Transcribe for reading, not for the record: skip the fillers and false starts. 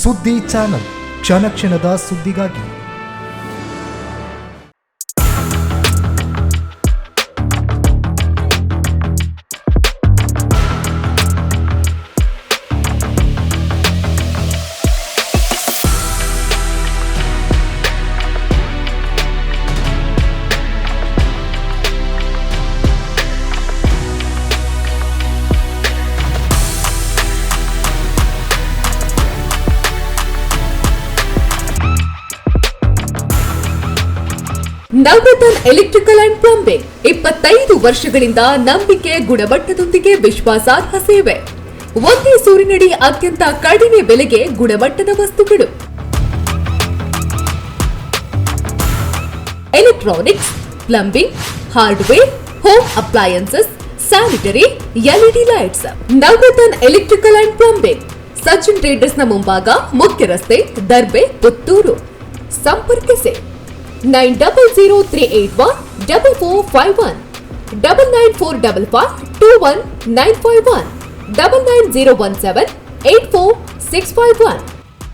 ಸುದ್ದಿ ಚಾನಲ್, ಕ್ಷಣ ಕ್ಷಣದ ಸುದ್ದಿಗಾಗಿ. ನವರತ್ನ ಎಲೆಕ್ಟ್ರಿಕಲ್ ಅಂಡ್ ಪ್ಲಂಬಿಂಗ್ 25 ವರ್ಷಗಳಿಂದ ನಂಬಿಕೆ, ಗುಣಮಟ್ಟದೊಂದಿಗೆ ವಿಶ್ವಾಸಾರ್ಹ ಸೇವೆ. ಒಂದೇ ಸೂರಿನಡಿ ಅತ್ಯಂತ ಕಡಿಮೆ ಬೆಲೆಗೆ ಗುಣಮಟ್ಟದ ವಸ್ತುಗಳು. Electronics, plumbing, hardware, home appliances, sanitary, LED lights. Navaratna Electrical and Plumbing, Sachin Traders ನ ಮುಂಭಾಗ, ಮುಖ್ಯ ರಸ್ತೆ, ದರ್ಬೆ, ಪುತ್ತೂರು. ಸಂಪರ್ಕಿಸಿ 9003814451 994552191 990178461.